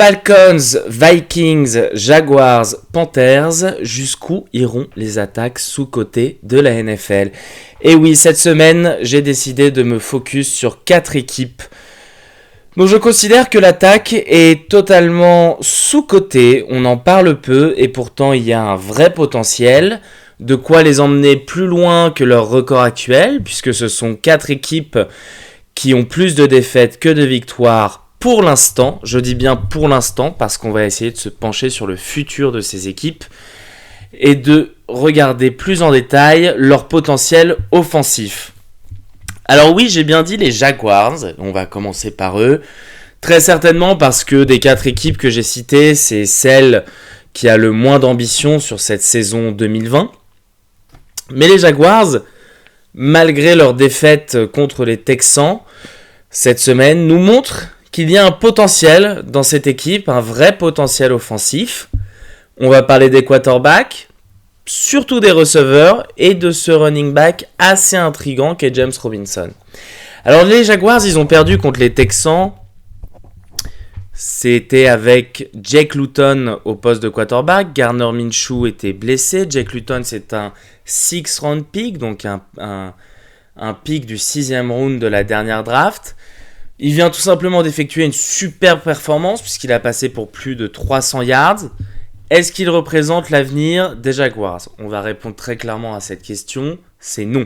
Falcons, Vikings, Jaguars, Panthers, jusqu'où iront les attaques sous-cotées de la NFL? Et oui, cette semaine, j'ai décidé de me focus sur 4 équipes dont je considère que l'attaque est totalement sous-cotée, on en parle peu et pourtant il y a un vrai potentiel, de quoi les emmener plus loin que leur record actuel, puisque ce sont 4 équipes qui ont plus de défaites que de victoires pour l'instant. Je dis bien pour l'instant parce qu'on va essayer de se pencher sur le futur de ces équipes et de regarder plus en détail leur potentiel offensif. Alors oui, j'ai bien dit les Jaguars, on va commencer par eux, très certainement parce que des 4 équipes que j'ai citées, c'est celle qui a le moins d'ambition sur cette saison 2020. Mais les Jaguars, malgré leur défaite contre les Texans cette semaine, nous montrent qu'il y a un potentiel dans cette équipe, un vrai potentiel offensif. On va parler des quarterbacks, surtout des receveurs et de ce running back assez intriguant qu'est James Robinson. Alors les Jaguars, ils ont perdu contre les Texans. C'était avec Jake Luton au poste de quarterback. Gardner Minshew était blessé. Jake Luton, c'est un 6th round pick, donc un pick du 6e round de la dernière draft. Il vient tout simplement d'effectuer une super performance puisqu'il a passé pour plus de 300 yards. Est-ce qu'il représente l'avenir des Jaguars? On va répondre très clairement à cette question, c'est non.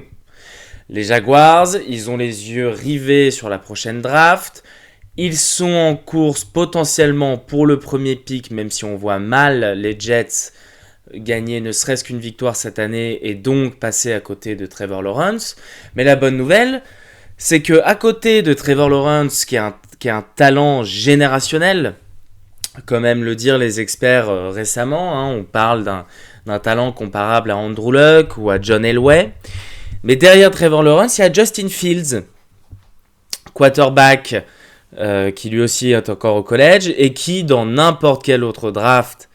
Les Jaguars, ils ont les yeux rivés sur la prochaine draft. Ils sont en course potentiellement pour le premier pick, même si on voit mal les Jets gagner ne serait-ce qu'une victoire cette année et donc passer à côté de Trevor Lawrence. Mais la bonne nouvelle, c'est qu'à côté de Trevor Lawrence, qui est un talent générationnel, comme aiment le dire les experts récemment, on parle d'un talent comparable à Andrew Luck ou à John Elway. Mais derrière Trevor Lawrence, il y a Justin Fields, quarterback qui lui aussi est encore au college et qui, dans n'importe quel autre draft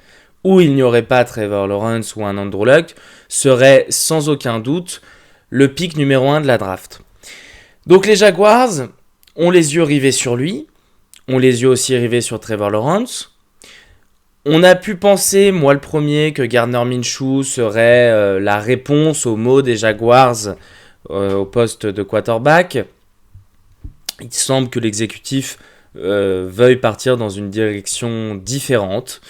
où il n'y aurait pas Trevor Lawrence ou un Andrew Luck, serait sans aucun doute le pick numéro 1 de la draft. Donc les Jaguars ont les yeux rivés sur lui, ont les yeux aussi rivés sur Trevor Lawrence. On a pu penser, moi le premier, que Gardner Minshew serait la réponse aux mots des Jaguars au poste de quarterback. Il semble que l'exécutif veuille partir dans une direction différente.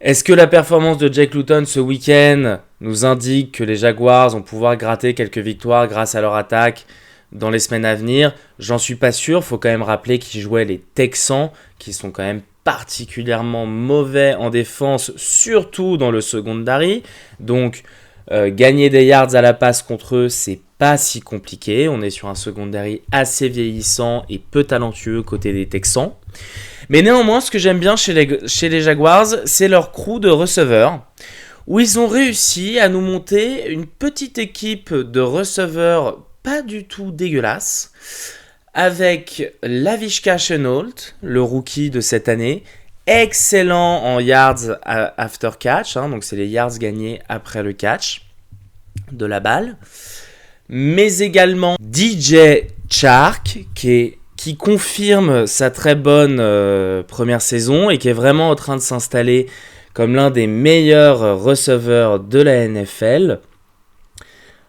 Est-ce que la performance de Jake Luton ce week-end nous indique que les Jaguars vont pouvoir gratter quelques victoires grâce à leur attaque dans les semaines à venir? J'en suis pas sûr. Il faut quand même rappeler qu'ils jouaient les Texans, qui sont quand même particulièrement mauvais en défense, surtout dans le secondary. Donc, gagner des yards à la passe contre eux, c'est pas si compliqué. On est sur un secondary assez vieillissant et peu talentueux côté des Texans. Mais néanmoins, ce que j'aime bien chez les Jaguars, c'est leur crew de receveurs, où ils ont réussi à nous monter une petite équipe de receveurs pas du tout dégueulasse, avec Laviska Shenault, le rookie de cette année, excellent en yards after catch, donc c'est les yards gagnés après le catch de la balle, mais également DJ Chark, qui confirme sa très bonne première saison et qui est vraiment en train de s'installer comme l'un des meilleurs receveurs de la NFL.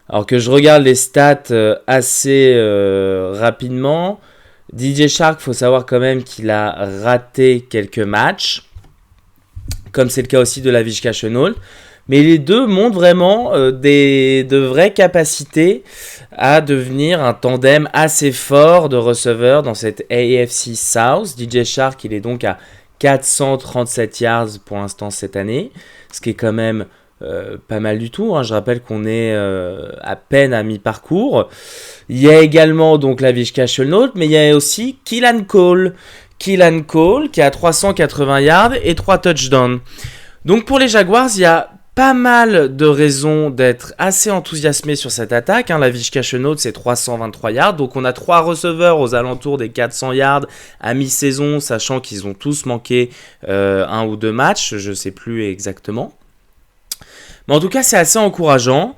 Alors que je regarde les stats assez rapidement, DJ Chark, il faut savoir quand même qu'il a raté quelques matchs, comme c'est le cas aussi de Laviska Shenault. Mais les deux montrent vraiment de vraies capacités à devenir un tandem assez fort de receveurs dans cette AFC South. DJ Chark, il est donc à 437 yards pour l'instant cette année, ce qui est quand même pas mal du tout. Je rappelle qu'on est à peine à mi-parcours. Il y a également donc Laviska Shenault, mais il y a aussi Keelan Cole qui a 380 yards et 3 touchdowns. Donc pour les Jaguars, il y a pas mal de raisons d'être assez enthousiasmé sur cette attaque. Laviska Shenault, c'est 323 yards. Donc on a 3 receveurs aux alentours des 400 yards à mi-saison, sachant qu'ils ont tous manqué 1 ou 2 matchs, je ne sais plus exactement. Mais en tout cas, c'est assez encourageant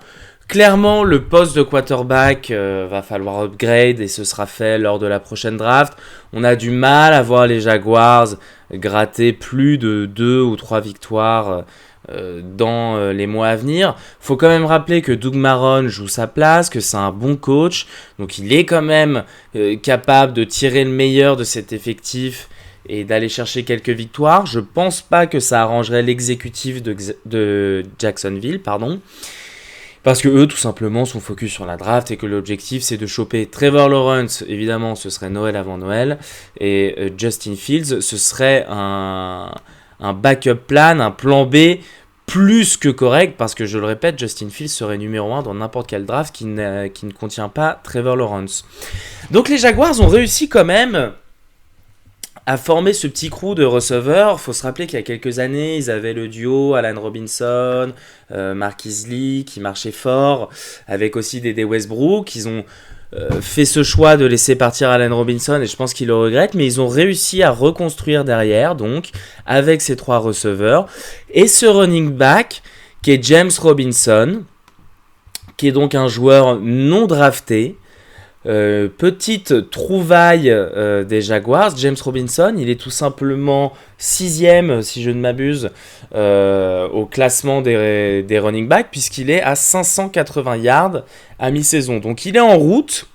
Clairement, le poste de quarterback va falloir upgrade et ce sera fait lors de la prochaine draft. On a du mal à voir les Jaguars gratter plus de 2 ou 3 victoires dans les mois à venir. Faut quand même rappeler que Doug Marrone joue sa place, que c'est un bon coach, donc il est quand même capable de tirer le meilleur de cet effectif et d'aller chercher quelques victoires. Je pense pas que ça arrangerait l'exécutif de Jacksonville, parce que eux, tout simplement, sont focus sur la draft et que l'objectif, c'est de choper Trevor Lawrence. Évidemment, ce serait Noël avant Noël. Et Justin Fields, ce serait un backup plan, un plan B plus que correct. Parce que, je le répète, Justin Fields serait numéro 1 dans n'importe quel draft qui ne contient pas Trevor Lawrence. Donc, les Jaguars ont réussi quand même à former ce petit crew de receveurs. Il faut se rappeler qu'il y a quelques années, ils avaient le duo Allen Robinson, Marquise Lee qui marchait fort, avec aussi Dede Westbrook. Ils ont fait ce choix de laisser partir Allen Robinson et je pense qu'ils le regrettent, mais ils ont réussi à reconstruire derrière, donc avec ces 3 receveurs. Et ce running back qui est James Robinson, qui est donc un joueur non drafté. Petite trouvaille des Jaguars, James Robinson, il est tout simplement 6ème, si je ne m'abuse, au classement des running backs, puisqu'il est à 580 yards à mi-saison. Donc il est en route,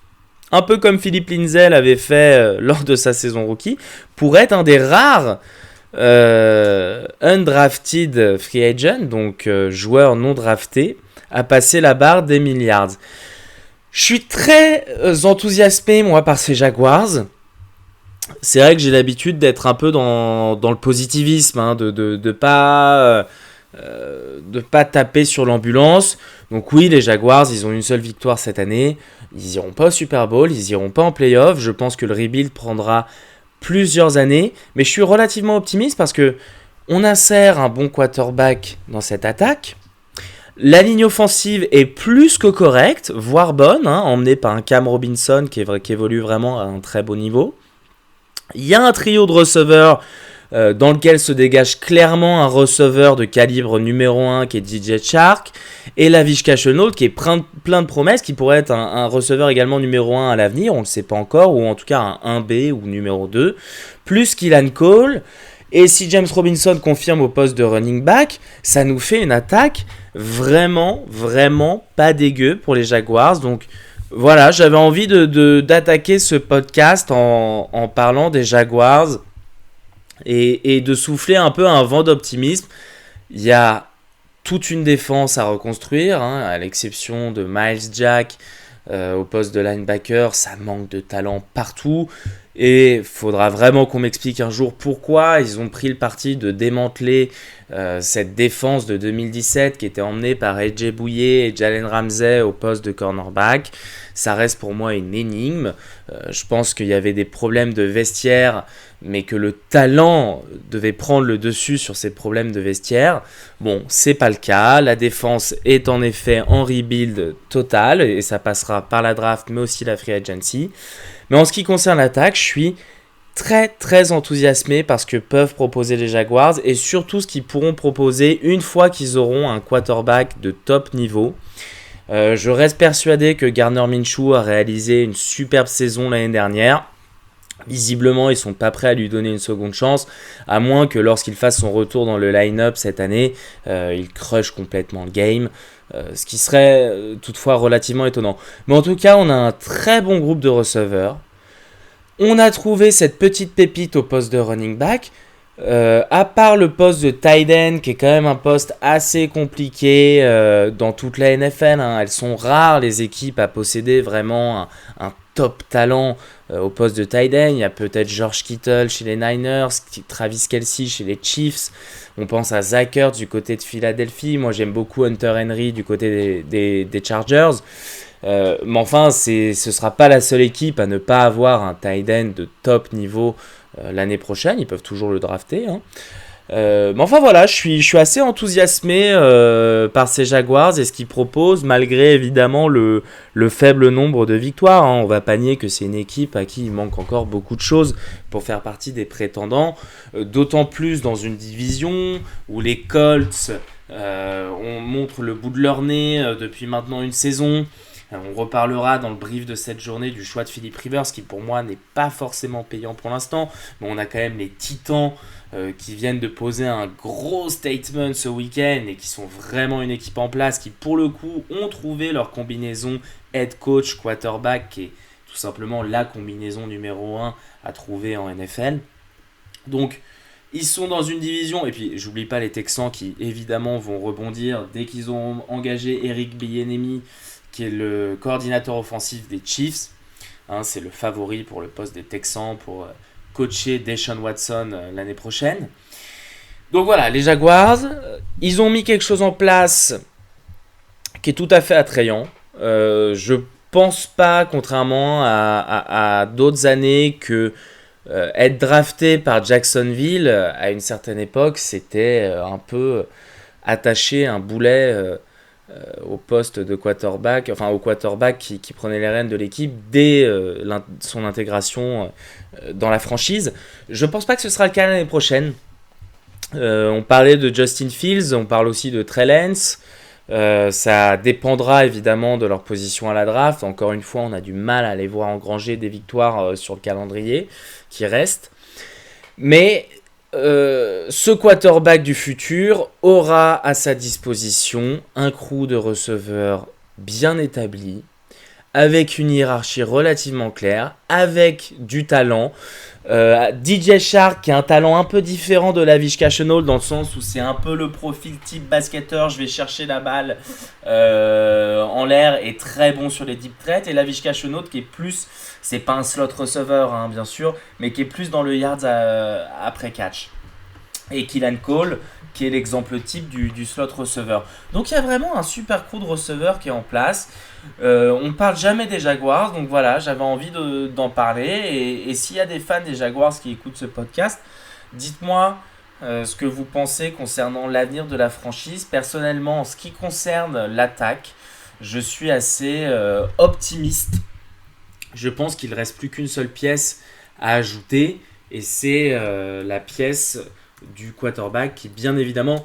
un peu comme Philippe Lindsay l'avait fait lors de sa saison rookie, pour être un des rares undrafted free agent, donc joueur non drafté, à passer la barre des 1000 yards. Je suis très enthousiasmé, moi, par ces Jaguars. C'est vrai que j'ai l'habitude d'être un peu dans le positivisme, de pas taper sur l'ambulance. Donc oui, les Jaguars, ils ont une seule victoire cette année. Ils n'iront pas au Super Bowl, ils n'iront pas en playoff. Je pense que le rebuild prendra plusieurs années. Mais je suis relativement optimiste parce que on insère un bon quarterback dans cette attaque. La ligne offensive est plus que correcte, voire bonne, emmenée par un Cam Robinson qui évolue vraiment à un très beau niveau. Il y a un trio de receveurs dans lequel se dégage clairement un receveur de calibre numéro 1 qui est DJ Chark, et Laviska Shenault qui est plein de promesses, qui pourrait être un receveur également numéro 1 à l'avenir, on ne le sait pas encore, ou en tout cas un 1B ou numéro 2, plus Keelan Cole. Et si James Robinson confirme au poste de running back, ça nous fait une attaque vraiment pas dégueu pour les Jaguars. Donc voilà, j'avais envie d'attaquer ce podcast en parlant des Jaguars et de souffler un peu un vent d'optimisme. Il y a toute une défense à reconstruire, à l'exception de Miles Jack au poste de linebacker. Ça manque de talent partout. Et il faudra vraiment qu'on m'explique un jour pourquoi ils ont pris le parti de démanteler cette défense de 2017 qui était emmenée par AJ Bouye et Jalen Ramsey au poste de cornerback. Ça reste pour moi une énigme. Je pense qu'il y avait des problèmes de vestiaire, mais que le talent devait prendre le dessus sur ces problèmes de vestiaire. Bon, c'est pas le cas. La défense est en effet en rebuild total et ça passera par la draft, mais aussi la free agency. Mais en ce qui concerne l'attaque, je suis très enthousiasmé par ce que peuvent proposer les Jaguars et surtout ce qu'ils pourront proposer une fois qu'ils auront un quarterback de top niveau. Je reste persuadé que Gardner Minshew a réalisé une superbe saison l'année dernière. Visiblement, ils ne sont pas prêts à lui donner une seconde chance, à moins que lorsqu'il fasse son retour dans le line-up cette année, il crush complètement le game. Ce qui serait toutefois relativement étonnant. Mais en tout cas, on a un très bon groupe de receveurs. On a trouvé cette petite pépite au poste de running back. À part le poste de tight end, qui est quand même un poste assez compliqué dans toute la NFL. Elles sont rares, les équipes, à posséder vraiment un top talent au poste de tight end. Il y a peut-être George Kittle chez les Niners, Travis Kelce chez les Chiefs. On pense à Zach Ertz du côté de Philadelphie. Moi, j'aime beaucoup Hunter Henry du côté des Chargers. Mais enfin, ce ne sera pas la seule équipe à ne pas avoir un tight end de top niveau l'année prochaine. Ils peuvent toujours le drafter. Mais enfin voilà, je suis assez enthousiasmé par ces Jaguars et ce qu'ils proposent, malgré évidemment le faible nombre de victoires. On va pas nier que c'est une équipe à qui il manque encore beaucoup de choses pour faire partie des prétendants, d'autant plus dans une division où les Colts On montre le bout de leur nez depuis maintenant une saison. On reparlera dans le brief de cette journée du choix de Philip Rivers, qui pour moi n'est pas forcément payant pour l'instant. Mais on a quand même les Titans qui viennent de poser un gros statement ce week-end et qui sont vraiment une équipe en place, qui pour le coup ont trouvé leur combinaison head coach quarterback, qui est tout simplement la combinaison numéro 1 à trouver en NFL. Donc ils sont dans une division, et puis j'oublie pas les Texans qui évidemment vont rebondir dès qu'ils ont engagé Eric Bieniemy, qui est le coordinateur offensif des Chiefs. C'est le favori pour le poste des Texans pour coacher Deshaun Watson l'année prochaine. Donc voilà, les Jaguars, ils ont mis quelque chose en place qui est tout à fait attrayant. Je pense pas, contrairement à d'autres années, que être drafté par Jacksonville à une certaine époque, c'était un peu attacher un boulet au poste de quarterback, enfin au quarterback qui prenait les rênes de l'équipe dès son intégration dans la franchise. Je pense pas que ce sera le cas l'année prochaine. On parlait de Justin Fields, on parle aussi de Trey Lance. Ça dépendra évidemment de leur position à la draft. Encore une fois, on a du mal à les voir engranger des victoires sur le calendrier qui reste. Mais ce quarterback du futur aura à sa disposition un crew de receveurs bien établi, avec une hiérarchie relativement claire, avec du talent. DJ Shark, qui a un talent un peu différent de Laviska Shenault, dans le sens où c'est un peu le profil type basketteur, je vais chercher la balle en l'air, et très bon sur les deep threats. Et Laviska Shenault qui est plus, c'est pas un slot receiver bien sûr, mais qui est plus dans le yards après catch. Et Keelan Cole, qui est l'exemple type du slot receiver. Donc il y a vraiment un super crew de receveurs qui est en place. On ne parle jamais des Jaguars, donc voilà, j'avais envie d'en parler. Et s'il y a des fans des Jaguars qui écoutent ce podcast, dites-moi ce que vous pensez concernant l'avenir de la franchise. Personnellement, en ce qui concerne l'attaque, je suis assez optimiste. Je pense qu'il ne reste plus qu'une seule pièce à ajouter, et c'est la pièce du quarterback, qui bien évidemment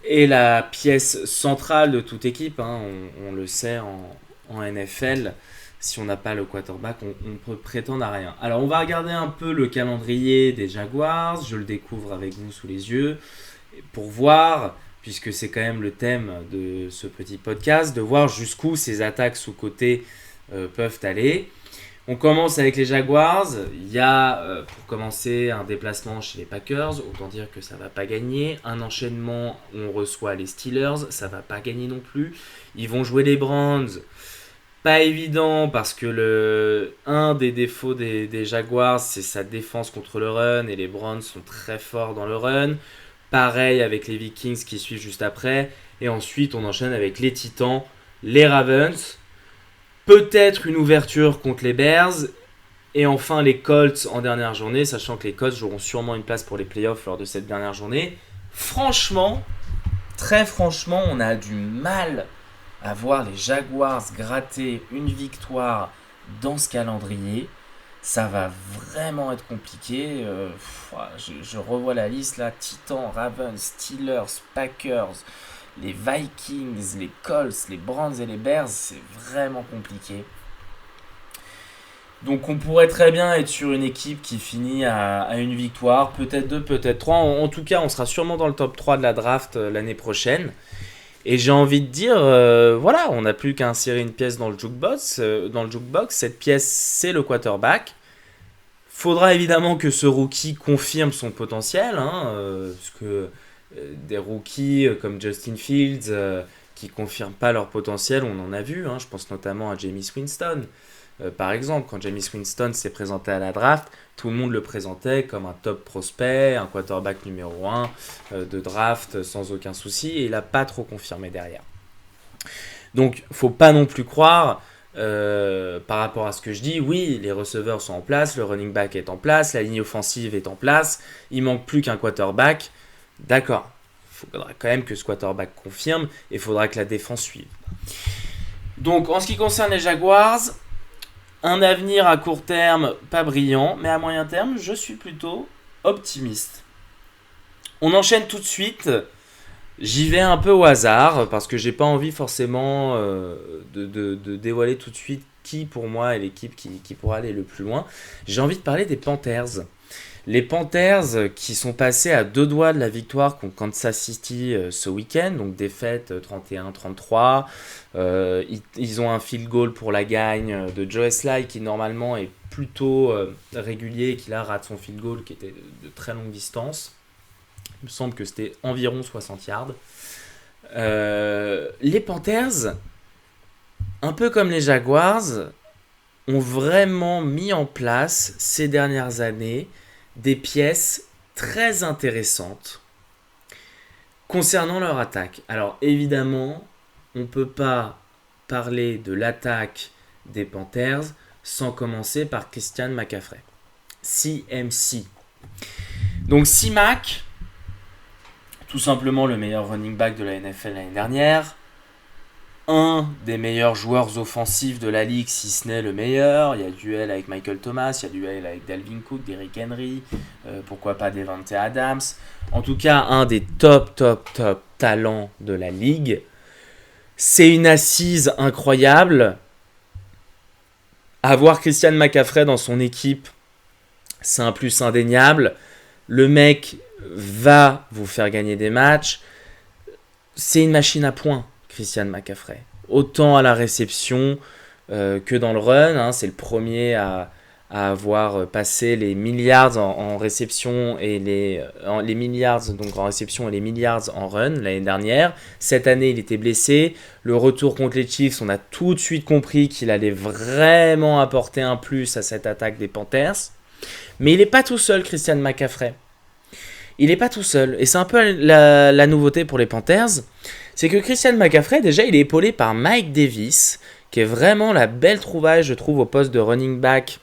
est la pièce centrale de toute équipe. On le sait en NFL, si on n'a pas le quarterback, on peut prétendre à rien. Alors on va regarder un peu le calendrier des Jaguars, je le découvre avec vous sous les yeux, pour voir, puisque c'est quand même le thème de ce petit podcast, de voir jusqu'où ces attaques sous-cotées peuvent aller. On commence avec les Jaguars. Il y a, pour commencer, un déplacement chez les Packers. Autant dire que ça ne va pas gagner. Un enchaînement, on reçoit les Steelers. Ça ne va pas gagner non plus. Ils vont jouer les Browns. Pas évident, parce que un des défauts des Jaguars, c'est sa défense contre le run. Et les Browns sont très forts dans le run. Pareil avec les Vikings qui suivent juste après. Et ensuite, on enchaîne avec les Titans, les Ravens. Peut-être une ouverture contre les Bears. Et enfin les Colts en dernière journée, sachant que les Colts joueront sûrement une place pour les playoffs lors de cette dernière journée. Franchement, très franchement, on a du mal à voir les Jaguars gratter une victoire dans ce calendrier. Ça va vraiment être compliqué. Je revois la liste là. Titans, Ravens, Steelers, Packers, les Vikings, les Colts, les Browns et les Bears, c'est vraiment compliqué. Donc on pourrait très bien être sur une équipe qui finit à une victoire, peut-être deux, peut-être trois. En tout cas, on sera sûrement dans le top 3 de la draft l'année prochaine. Et j'ai envie de dire, voilà, on n'a plus qu'à insérer une pièce dans le jukebox. Cette pièce, c'est le quarterback. Faudra évidemment que ce rookie confirme son potentiel, parce que des rookies comme Justin Fields qui ne confirment pas leur potentiel, on en a vu. Je pense notamment à Jameis Winston. Par exemple, quand Jameis Winston s'est présenté à la draft, tout le monde le présentait comme un top prospect, un quarterback numéro 1 de draft sans aucun souci, et il n'a pas trop confirmé derrière. Donc, faut pas non plus croire, par rapport à ce que je dis, oui, les receveurs sont en place, le running back est en place, la ligne offensive est en place, il manque plus qu'un quarterback. D'accord, il faudra quand même que ce quarterback confirme, et il faudra que la défense suive. Donc, en ce qui concerne les Jaguars, un avenir à court terme pas brillant, mais à moyen terme, je suis plutôt optimiste. On enchaîne tout de suite J'y vais un peu au hasard parce que j'ai pas envie forcément de dévoiler tout de suite qui pour moi est l'équipe qui pourra aller le plus loin. J'ai envie de parler des Panthers. Les Panthers qui sont passés à 2 doigts de la victoire contre Kansas City ce week-end, donc défaite 31-33. Ils ont un field goal pour la gagne de Joe Sly qui normalement est plutôt régulier et qui là rate son field goal qui était de très longue distance. Il me semble que c'était environ 60 yards. Les Panthers, un peu comme les Jaguars, ont vraiment mis en place ces dernières années des pièces très intéressantes concernant leur attaque. Alors évidemment, on ne peut pas parler de l'attaque des Panthers sans commencer par Christian McCaffrey. CMC. Donc C-Mac, tout simplement le meilleur running back de la NFL l'année dernière, un des meilleurs joueurs offensifs de la ligue, si ce n'est le meilleur. Il y a duel avec Michael Thomas, il y a duel avec Dalvin Cook, Derrick Henry, pourquoi pas Devante Adams. En tout cas, un des top talents de la ligue. C'est une assise incroyable. Avoir Christian McCaffrey dans son équipe, c'est un plus indéniable. Le mec va vous faire gagner des matchs. C'est une machine à points, Christian McCaffrey. Autant à la réception que dans le run. C'est le premier à avoir passé les milliards en réception et les milliards donc en réception et les milliards en run l'année dernière. Cette année, il était blessé. Le retour contre les Chiefs, on a tout de suite compris qu'il allait vraiment apporter un plus à cette attaque des Panthers. Mais il n'est pas tout seul, Christian McCaffrey. Il n'est pas tout seul. Et c'est un peu la nouveauté pour les Panthers. C'est que Christian McCaffrey, déjà, il est épaulé par Mike Davis, qui est vraiment la belle trouvaille, je trouve, au poste de running back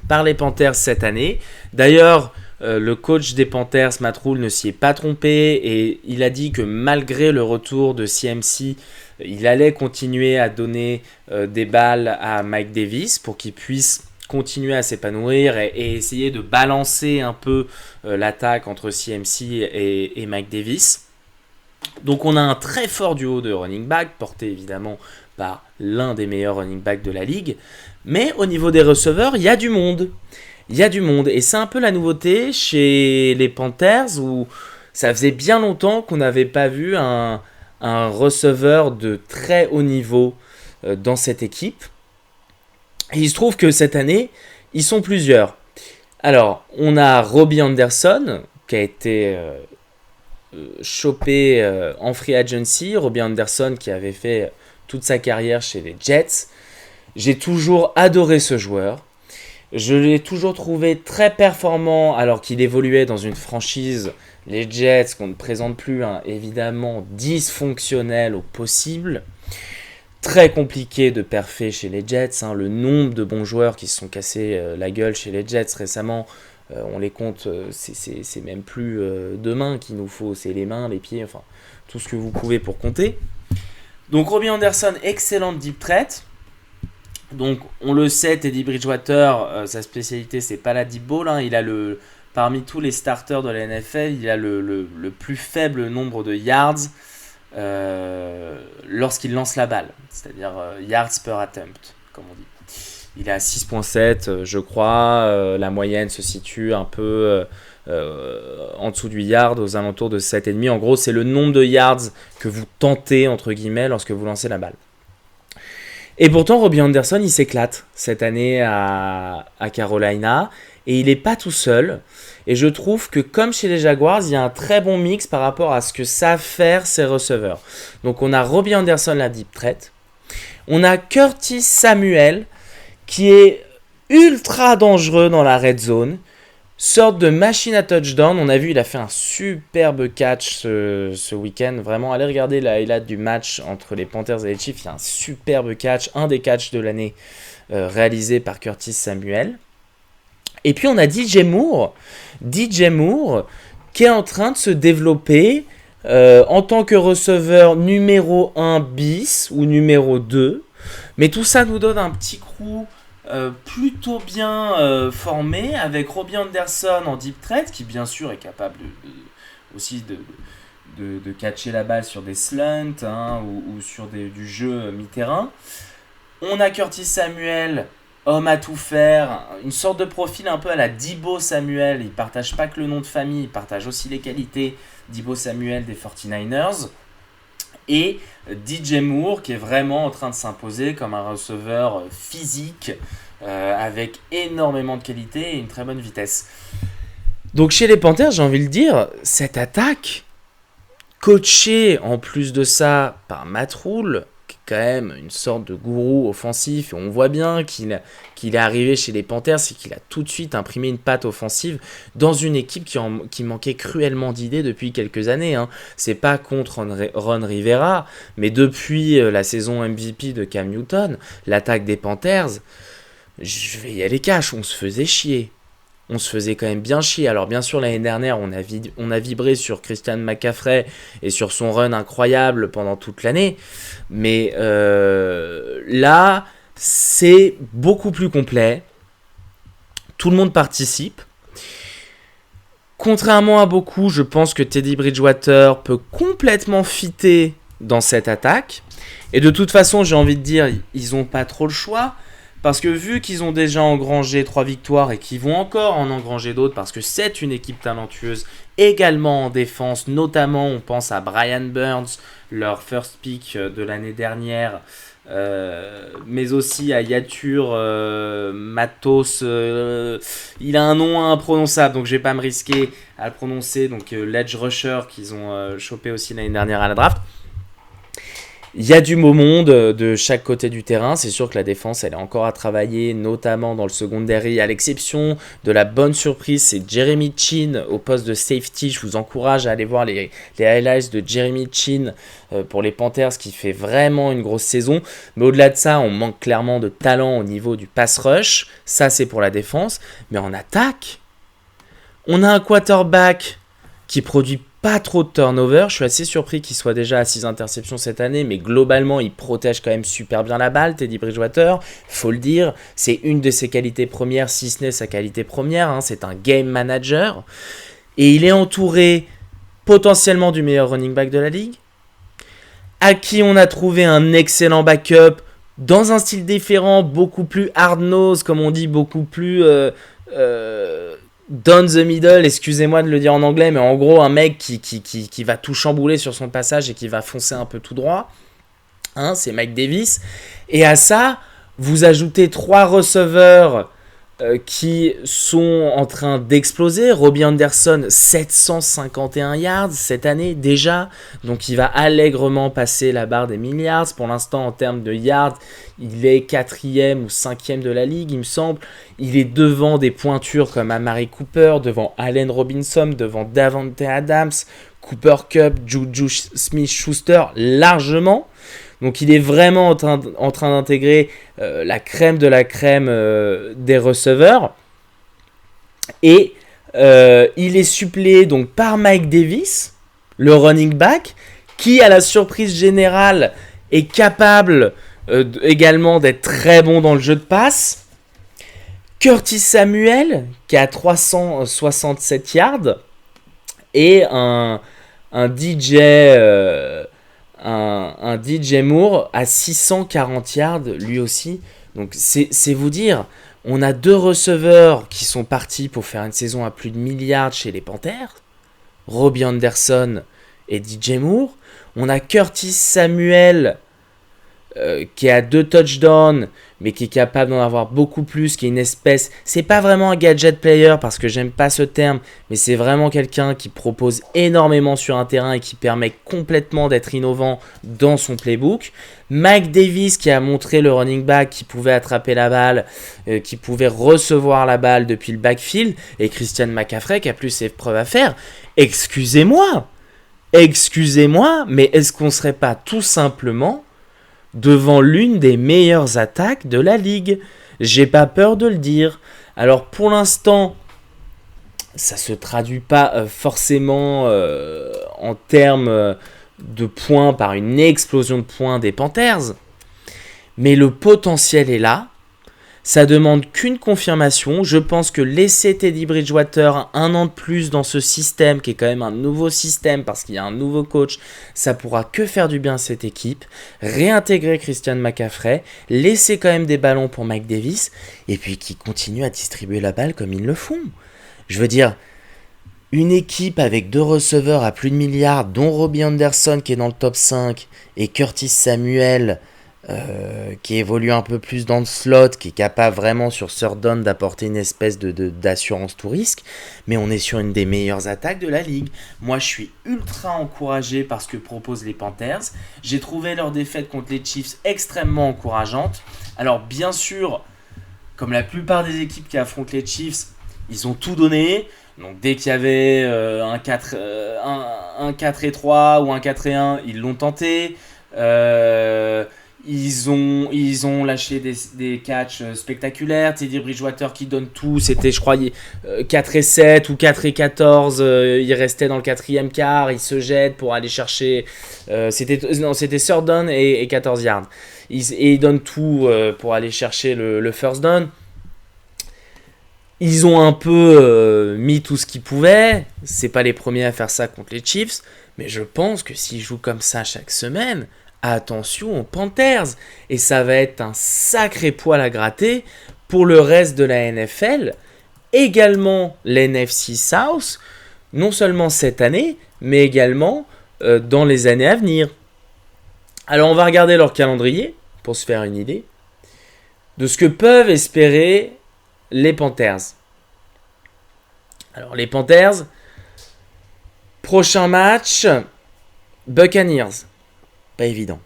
par les Panthers cette année. D'ailleurs, le coach des Panthers, Matt Rhule, ne s'y est pas trompé et il a dit que malgré le retour de CMC, il allait continuer à donner des balles à Mike Davis pour qu'il puisse continuer à s'épanouir et essayer de balancer un peu l'attaque entre CMC et Mike Davis. Donc on a un très fort duo de running back, porté évidemment par l'un des meilleurs running backs de la ligue. Mais au niveau des receveurs, il y a du monde. Il y a du monde. Et c'est un peu la nouveauté chez les Panthers où ça faisait bien longtemps qu'on n'avait pas vu un receveur de très haut niveau dans cette équipe. Et il se trouve que cette année, ils sont plusieurs. Alors, on a Robbie Anderson, qui a été chopé en free agency. Robbie Anderson, qui avait fait toute sa carrière chez les Jets. J'ai toujours adoré ce joueur. Je l'ai toujours trouvé très performant alors qu'il évoluait dans une franchise, les Jets, qu'on ne présente plus, évidemment dysfonctionnelle au possible. Très compliqué de perfer chez les Jets. Le nombre de bons joueurs qui se sont cassés la gueule chez les Jets récemment, on les compte, c'est même plus deux mains qu'il nous faut, c'est les mains, les pieds, enfin tout ce que vous pouvez pour compter. Donc Robbie Anderson, excellente deep threat. Donc on le sait, Teddy Bridgewater, sa spécialité c'est pas la deep ball. Il a parmi tous les starters de la NFL, il a le plus faible nombre de yards lorsqu'il lance la balle, c'est-à-dire yards per attempt, comme on dit. Il est à 6.7, je crois. La moyenne se situe un peu en dessous du yard, aux alentours de 7,5. En gros, c'est le nombre de yards que vous tentez, entre guillemets, lorsque vous lancez la balle. Et pourtant, Robbie Anderson, il s'éclate cette année à Carolina. Et il n'est pas tout seul. Et je trouve que comme chez les Jaguars, il y a un très bon mix par rapport à ce que savent faire ces receveurs. Donc on a Robbie Anderson, la deep threat. On a Curtis Samuel, qui est ultra dangereux dans la red zone. Sorte de machine à touchdown. On a vu, il a fait un superbe catch ce week-end. Vraiment, allez regarder la highlight du match entre les Panthers et les Chiefs. Il y a un superbe catch, un des catchs de l'année réalisé par Curtis Samuel. Et puis on a DJ Moore qui est en train de se développer en tant que receveur numéro 1 bis ou numéro 2. Mais tout ça nous donne un petit crew plutôt bien formé avec Robbie Anderson en deep threat qui bien sûr est capable aussi de catcher la balle sur des slants ou sur du jeu mi-terrain. On a Curtis Samuel, homme à tout faire, une sorte de profil un peu à la Deebo Samuel. Il partage pas que le nom de famille, il partage aussi les qualités. Deebo Samuel des 49ers. Et DJ Moore qui est vraiment en train de s'imposer comme un receveur physique avec énormément de qualité et une très bonne vitesse. Donc chez les Panthers, j'ai envie de le dire, cette attaque, coachée en plus de ça par Matt Rhule, qui est quand même une sorte de gourou offensif, et on voit bien qu'il est arrivé chez les Panthers et qu'il a tout de suite imprimé une patte offensive dans une équipe qui manquait cruellement d'idées depuis quelques années. C'est pas contre Ron Rivera, mais depuis la saison MVP de Cam Newton, l'attaque des Panthers, je vais y aller cash, on se faisait chier. On se faisait quand même bien chier. Alors bien sûr l'année dernière on a vibré sur Christian McCaffrey et sur son run incroyable pendant toute l'année. Mais là c'est beaucoup plus complet. Tout le monde participe. Contrairement à beaucoup, je pense que Teddy Bridgewater peut complètement fitter dans cette attaque. Et de toute façon j'ai envie de dire, ils n'ont pas trop le choix. Parce que vu qu'ils ont déjà engrangé 3 victoires et qu'ils vont encore en engranger d'autres, parce que c'est une équipe talentueuse, également en défense, notamment on pense à Brian Burns, leur first pick de l'année dernière, mais aussi à Yatur Matos, il a un nom imprononçable, donc je vais pas me risquer à le prononcer, donc l'edge rusher qu'ils ont chopé aussi l'année dernière à la draft. Il y a du beau monde de chaque côté du terrain. C'est sûr que la défense, elle est encore à travailler, notamment dans le secondary, à l'exception de la bonne surprise, c'est Jeremy Chin au poste de safety. Je vous encourage à aller voir les highlights de Jeremy Chin pour les Panthers, qui fait vraiment une grosse saison. Mais au-delà de ça, on manque clairement de talent au niveau du pass rush. Ça, c'est pour la défense. Mais en attaque, on a un quarterback qui produit pas trop de turnover. Je suis assez surpris qu'il soit déjà à 6 interceptions cette année, mais globalement, il protège quand même super bien la balle, Teddy Bridgewater, faut le dire. C'est une de ses qualités premières, si ce n'est sa qualité première. C'est un game manager. Et il est entouré potentiellement du meilleur running back de la ligue, à qui on a trouvé un excellent backup dans un style différent, beaucoup plus hard-nose, comme on dit, beaucoup plus... down the middle, excusez-moi de le dire en anglais, mais en gros un mec qui va tout chambouler sur son passage et qui va foncer un peu tout droit, c'est Mike Davis. Et à ça, vous ajoutez 3 receveurs qui sont en train d'exploser. Robbie Anderson, 751 yards cette année déjà, donc il va allègrement passer la barre des 1000 yards. Pour l'instant, en termes de yards, il est 4e ou 5e de la ligue, il me semble. Il est devant des pointures comme Amari Cooper, devant Allen Robinson, devant Davante Adams, Cooper Kupp, Juju Smith-Schuster, largement. Donc il est vraiment en train d'intégrer la crème de la crème des receveurs. Et il est suppléé donc par Mike Davis, le running back, qui à la surprise générale est capable également d'être très bon dans le jeu de passe. Curtis Samuel, qui a 367 yards, et un DJ Moore à 640 yards lui aussi. Donc c'est vous dire, on a 2 receveurs qui sont partis pour faire une saison à plus de 1000 yards chez les Panthers, Robbie Anderson et DJ Moore. On a Curtis Samuel qui a 2 touchdowns, mais qui est capable d'en avoir beaucoup plus, qui est une espèce... C'est pas vraiment un gadget player, parce que j'aime pas ce terme, mais c'est vraiment quelqu'un qui propose énormément sur un terrain et qui permet complètement d'être innovant dans son playbook. Mike Davis, qui a montré le running back, qui pouvait attraper la balle, qui pouvait recevoir la balle depuis le backfield, et Christian McCaffrey, qui a plus ses preuves à faire. Excusez-moi, mais est-ce qu'on serait pas tout simplement devant l'une des meilleures attaques de la ligue? J'ai pas peur de le dire. Alors pour l'instant, ça se traduit pas forcément en termes de points par une explosion de points des Panthers, mais le potentiel est là. Ça demande qu'une confirmation. Je pense que laisser Teddy Bridgewater 1 an de plus dans ce système, qui est quand même un nouveau système parce qu'il y a un nouveau coach, ça pourra que faire du bien à cette équipe. Réintégrer Christian McCaffrey, laisser quand même des ballons pour Mike Davis, et puis qui continue à distribuer la balle comme ils le font. Je veux dire, une équipe avec 2 receveurs à plus de milliards, dont Robbie Anderson qui est dans le top 5, et Curtis Samuel, qui évolue un peu plus dans le slot, qui est capable vraiment sur third down d'apporter une espèce d'assurance tout risque, mais on est sur une des meilleures attaques de la ligue. Moi je suis ultra encouragé par ce que proposent les Panthers. J'ai trouvé leur défaite contre les Chiefs extrêmement encourageante. Alors bien sûr, comme la plupart des équipes qui affrontent les Chiefs, ils ont tout donné. Donc dès qu'il y avait un 4-3 ou un 4-1, ils l'ont tenté. Ils ont lâché des catchs spectaculaires. Teddy Bridgewater qui donne tout. C'était, je crois, 4-7 ou 4-14. Il restait dans le 4e quart. Il se jette pour aller chercher. C'était third down et 14 yards. Et ils donnent tout pour aller chercher le first down. Ils ont un peu mis tout ce qu'ils pouvaient. C'est pas les premiers à faire ça contre les Chiefs. Mais je pense que s'ils jouent comme ça chaque semaine, attention aux Panthers. Et ça va être un sacré poil à gratter pour le reste de la NFL. Également l'NFC South. Non seulement cette année, mais également dans les années à venir. Alors on va regarder leur calendrier pour se faire une idée de ce que peuvent espérer les Panthers. Alors les Panthers, prochain match, Buccaneers. Pas évident.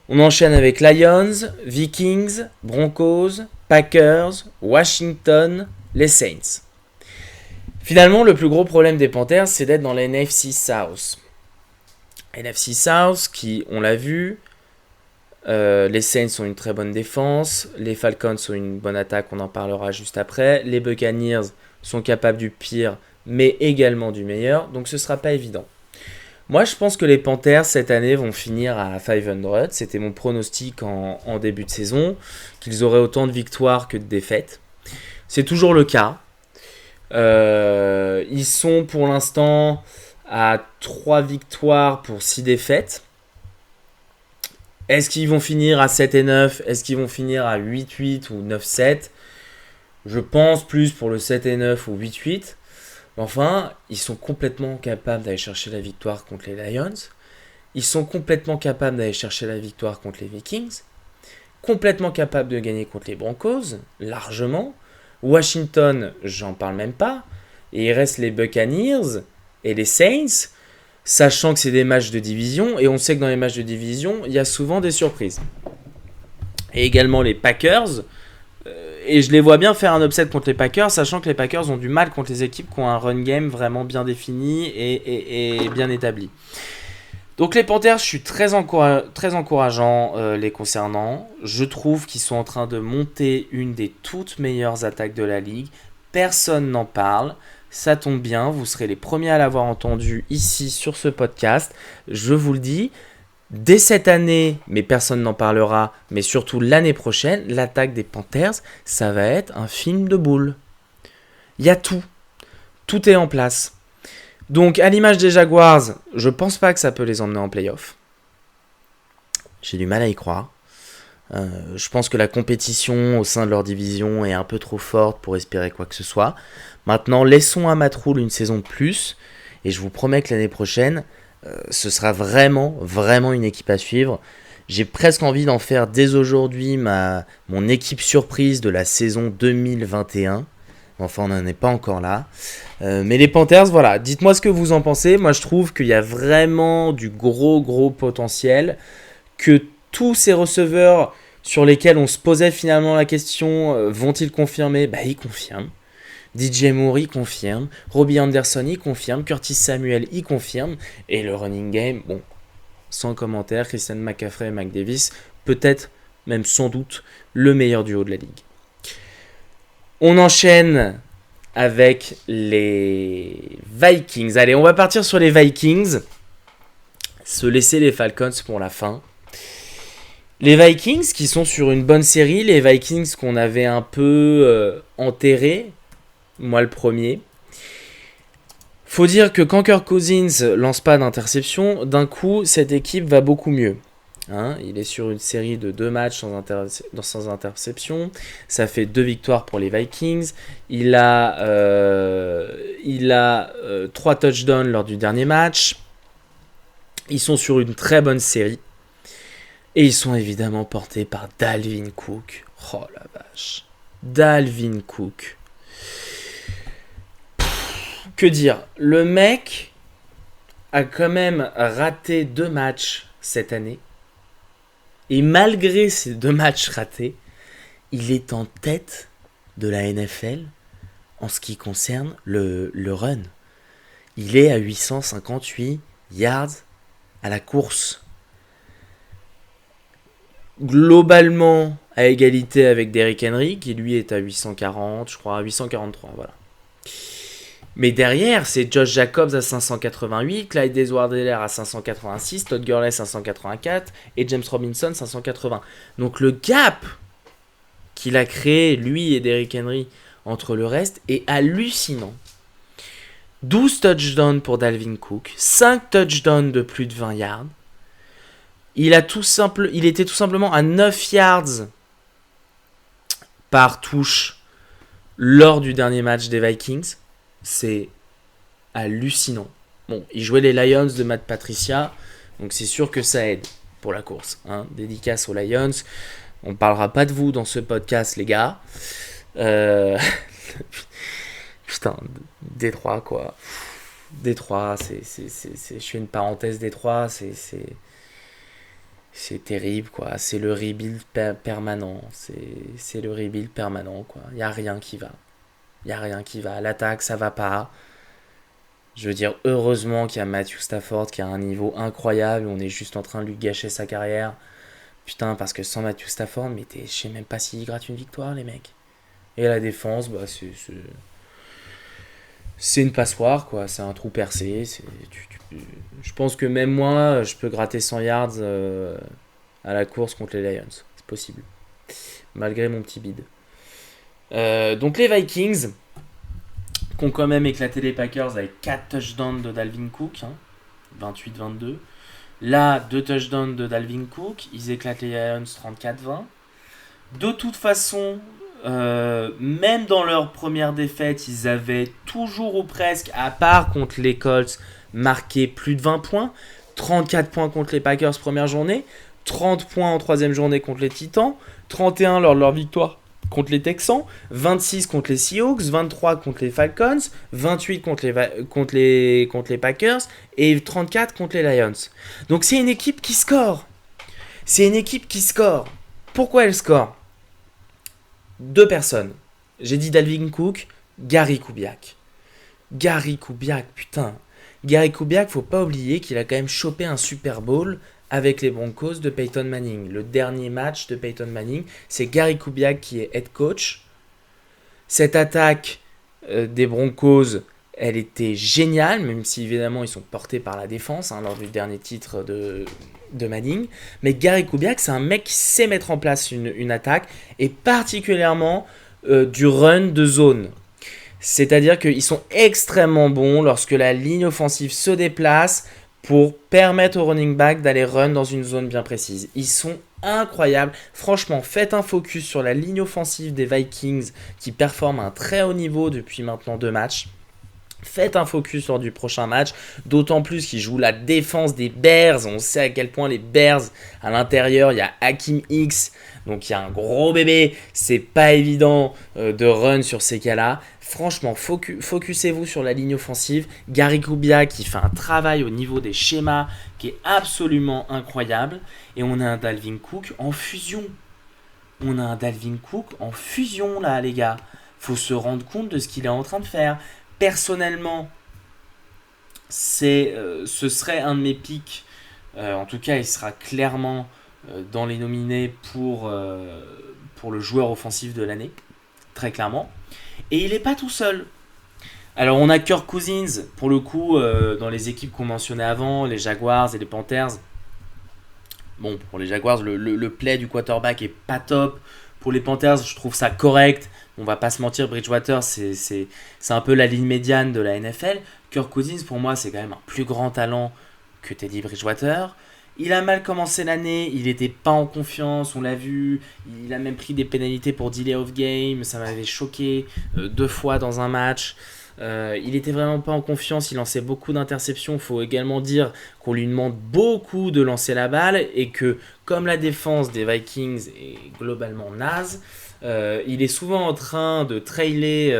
On enchaîne avec Lions, Vikings, Broncos, Packers, Washington, les Saints. Finalement, le plus gros problème des Panthers, c'est d'être dans la NFC South. NFC South qui, on l'a vu, les Saints ont une très bonne défense, les Falcons ont une bonne attaque, on en parlera juste après. Les Buccaneers sont capables du pire, mais également du meilleur, donc ce ne sera pas évident. Moi, je pense que les Panthers, cette année, vont finir à 500. C'était mon pronostic en début de saison, qu'ils auraient autant de victoires que de défaites. C'est toujours le cas. Ils sont pour l'instant à 3 victoires pour 6 défaites. Est-ce qu'ils vont finir à 7-9 ? Est-ce qu'ils vont finir à 8-8 ou 9-7 ? Je pense plus pour le 7-9 ou 8-8. Enfin, ils sont complètement capables d'aller chercher la victoire contre les Lions. Ils sont complètement capables d'aller chercher la victoire contre les Vikings. Complètement capables de gagner contre les Broncos, largement. Washington, j'en parle même pas. Et il reste les Buccaneers et les Saints, sachant que c'est des matchs de division. Et on sait que dans les matchs de division, il y a souvent des surprises. Et également les Packers. Et je les vois bien faire un upset contre les Packers, sachant que les Packers ont du mal contre les équipes qui ont un run game vraiment bien défini et bien établi. Donc les Panthers, je suis très encourageant les concernant. Je trouve qu'ils sont en train de monter une des toutes meilleures attaques de la ligue. Personne n'en parle. Ça tombe bien, vous serez les premiers à l'avoir entendu ici sur ce podcast. Je vous le dis. Dès cette année, mais personne n'en parlera, mais surtout l'année prochaine, l'attaque des Panthers, ça va être un film de boules. Il y a tout. Tout est en place. Donc, à l'image des Jaguars, je pense pas que ça peut les emmener en playoff. J'ai du mal à y croire. Je pense que la compétition au sein de leur division est un peu trop forte pour espérer quoi que ce soit. Maintenant, laissons à Matt Rhule une saison de plus, et je vous promets que l'année prochaine, ce sera vraiment, vraiment une équipe à suivre. J'ai presque envie d'en faire dès aujourd'hui mon équipe surprise de la saison 2021. Enfin, on n'en est pas encore là. Mais les Panthers, voilà, dites-moi ce que vous en pensez. Moi, je trouve qu'il y a vraiment du gros potentiel. Que tous ces receveurs sur lesquels on se posait finalement la question, vont-ils confirmer ? Bah, ils confirment. DJ Moore, il confirme. Robbie Anderson, il confirme. Curtis Samuel, il confirme. Et le running game, bon, sans commentaire, Christian McCaffrey et Mike Davis, peut-être, même sans doute, le meilleur duo de la ligue. On enchaîne avec les Vikings. Allez, on va partir sur les Vikings. Se laisser les Falcons pour la fin. Les Vikings qui sont sur une bonne série, les Vikings qu'on avait un peu enterrés, moi le premier. Faut dire que quand Kirk Cousins lance pas d'interception, d'un coup cette équipe va beaucoup mieux. Hein, il est sur une série de 2 matchs sans interception. Ça fait 2 victoires pour les Vikings. Il a 3 touchdowns lors du dernier match. Ils sont sur une très bonne série. Et ils sont évidemment portés par Dalvin Cook. Oh la vache. Dalvin Cook. Que dire ? Le mec a quand même raté 2 matchs cette année. Et malgré ces 2 matchs ratés, il est en tête de la NFL en ce qui concerne le run. Il est à 858 yards à la course. Globalement à égalité avec Derrick Henry, qui lui est à 840, je crois, 843, voilà. Mais derrière, c'est Josh Jacobs à 588, Clyde Edwards-Helaire à 586, Todd Gurley 584 et James Robinson 580. Donc le gap qu'il a créé, lui et Derrick Henry, entre le reste est hallucinant. 12 touchdowns pour Dalvin Cook, 5 touchdowns de plus de 20 yards. Il était tout simplement à 9 yards par touche lors du dernier match des Vikings. C'est hallucinant. Bon, il jouait les Lions de Matt Patricia, donc c'est sûr que ça aide pour la course. Hein. Dédicace aux Lions. On ne parlera pas de vous dans ce podcast, les gars. Putain, Détroit, quoi. Détroit, je fais une parenthèse Détroit, c'est terrible, quoi. C'est le rebuild permanent. C'est le rebuild permanent, quoi. Il n'y a rien qui va. À l'attaque, ça va pas. Je veux dire, heureusement qu'il y a Matthew Stafford qui a un niveau incroyable. On est juste en train de lui gâcher sa carrière. Putain, parce que sans Matthew Stafford, mais je sais même pas s'il gratte une victoire, les mecs. Et la défense, bah, c'est une passoire, quoi. C'est un trou percé. Je pense que même moi, je peux gratter 100 yards à la course contre les Lions. C'est possible. Malgré mon petit bid. Donc les Vikings qui ont quand même éclaté les Packers avec 4 touchdowns de Dalvin Cook, hein, 28-22. Là, 2 touchdowns de Dalvin Cook, ils éclatent les Lions 34-20. De toute façon, même dans leur première défaite, ils avaient toujours ou presque, à part contre les Colts, marqué plus de 20 points. 34 points contre les Packers première journée, 30 points en troisième journée contre les Titans, 31 lors de leur victoire contre les Texans, 26 contre les Seahawks, 23 contre les Falcons, 28 contre les Packers et 34 contre les Lions. Donc c'est une équipe qui score. Pourquoi elle score ? 2 personnes. J'ai dit Dalvin Cook, Gary Kubiak. Putain. Gary Kubiak, faut pas oublier qu'il a quand même chopé un Super Bowl avec les Broncos de Peyton Manning. Le dernier match de Peyton Manning, c'est Gary Kubiak qui est head coach. Cette attaque des Broncos, elle était géniale, même si évidemment ils sont portés par la défense lors du dernier titre de Manning. Mais Gary Kubiak, c'est un mec qui sait mettre en place une attaque, et particulièrement du run de zone. C'est-à-dire qu'ils sont extrêmement bons lorsque la ligne offensive se déplace pour permettre au running back d'aller run dans une zone bien précise. Ils sont incroyables. Franchement, faites un focus sur la ligne offensive des Vikings qui performe à un très haut niveau depuis maintenant 2 matchs. Faites un focus lors du prochain match, d'autant plus qu'ils jouent la défense des Bears. On sait à quel point les Bears, à l'intérieur, il y a Hakim X, donc il y a un gros bébé. C'est pas évident de run sur ces cas-là. Franchement, focusez-vous sur la ligne offensive. Gary Kubiak qui fait un travail au niveau des schémas qui est absolument incroyable. Et on a un Dalvin Cook en fusion. Là, les gars. Faut se rendre compte de ce qu'il est en train de faire. Personnellement, ce serait un de mes picks. En tout cas, il sera clairement dans les nominés pour le joueur offensif de l'année. Très clairement. Et il n'est pas tout seul. Alors on a Kirk Cousins, pour le coup, dans les équipes qu'on mentionnait avant, les Jaguars et les Panthers. Bon, pour les Jaguars, le play du quarterback est pas top. Pour les Panthers, je trouve ça correct. On va pas se mentir, Bridgewater, c'est un peu la ligne médiane de la NFL. Kirk Cousins, pour moi, c'est quand même un plus grand talent que Teddy Bridgewater. Il a mal commencé l'année, il n'était pas en confiance, on l'a vu. Il a même pris des pénalités pour delay of game, ça m'avait choqué 2 fois dans un match. Il était vraiment pas en confiance, il lançait beaucoup d'interceptions. Il faut également dire qu'on lui demande beaucoup de lancer la balle et que, comme la défense des Vikings est globalement naze, il est souvent en train de trail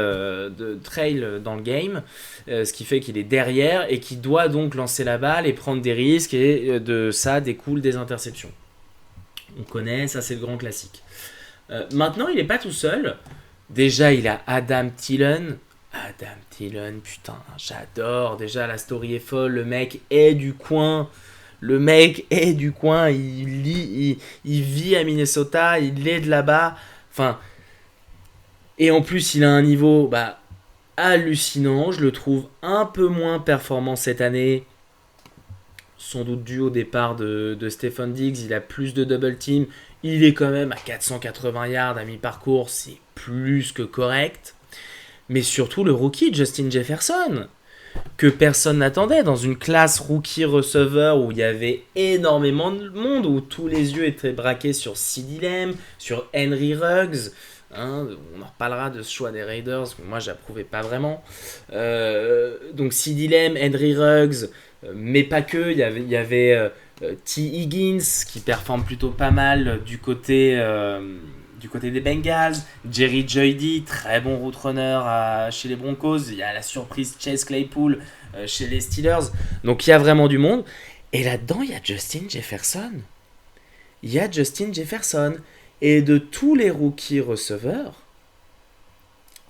dans le game, ce qui fait qu'il est derrière et qu'il doit donc lancer la balle et prendre des risques, et de ça découlent des interceptions. On connaît, ça c'est le grand classique. Maintenant, il n'est pas tout seul. Déjà, il a Adam Thielen. Adam Thielen, putain, j'adore. Déjà, la story est folle. Le mec est du coin. Il vit à Minnesota. Il est de là-bas. Enfin, et en plus, il a un niveau hallucinant. Je le trouve un peu moins performant cette année. Sans doute dû au départ de Stefon Diggs. Il a plus de double team. Il est quand même à 480 yards à mi-parcours. C'est plus que correct. Mais surtout le rookie Justin Jefferson, que personne n'attendait, dans une classe rookie receveur où il y avait énormément de monde, où tous les yeux étaient braqués sur CeeDee Lamb, sur Henry Ruggs. On en reparlera de ce choix des Raiders, que moi j'approuvais pas vraiment. Donc CeeDee Lamb, Henry Ruggs, mais pas que, il y avait T. Higgins qui performe plutôt pas mal du côté des Bengals. Jerry Jeudy, très bon route runner chez les Broncos. Il y a la surprise Chase Claypool chez les Steelers. Donc il y a vraiment du monde. Et là-dedans, il y a Justin Jefferson. Et de tous les rookies receveurs,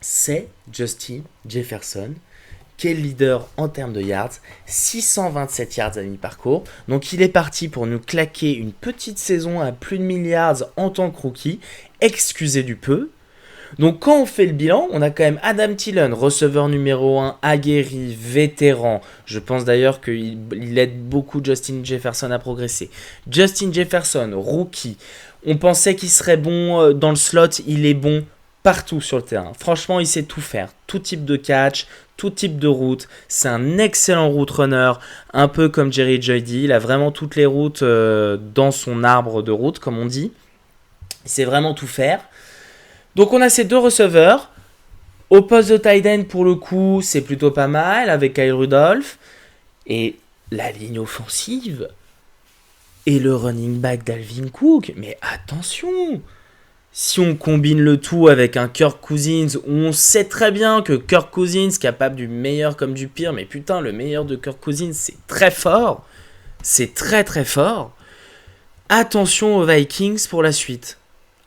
c'est Justin Jefferson qui est le leader en termes de yards, 627 yards à mi-parcours. Donc il est parti pour nous claquer une petite saison à plus de 1000 yards en tant que rookie. Excusez du peu. Donc quand on fait le bilan, on a quand même Adam Thielen, receveur numéro 1, aguerri, vétéran. Je pense d'ailleurs qu'il aide beaucoup Justin Jefferson à progresser. Justin Jefferson, rookie. On pensait qu'il serait bon dans le slot, il est bon partout sur le terrain. Franchement, il sait tout faire. Tout type de catch, tout type de route. C'est un excellent route runner, un peu comme Jerry Jeudy. Il a vraiment toutes les routes dans son arbre de route, comme on dit. Il sait vraiment tout faire. Donc on a ces deux receveurs. Au poste de tight end, pour le coup, c'est plutôt pas mal avec Kyle Rudolph. Et la ligne offensive et le running back d'Alvin Cook. Mais attention! Si on combine le tout avec un Kirk Cousins, où on sait très bien que Kirk Cousins, capable du meilleur comme du pire, mais putain, le meilleur de Kirk Cousins, c'est très fort. C'est très très fort. Attention aux Vikings pour la suite.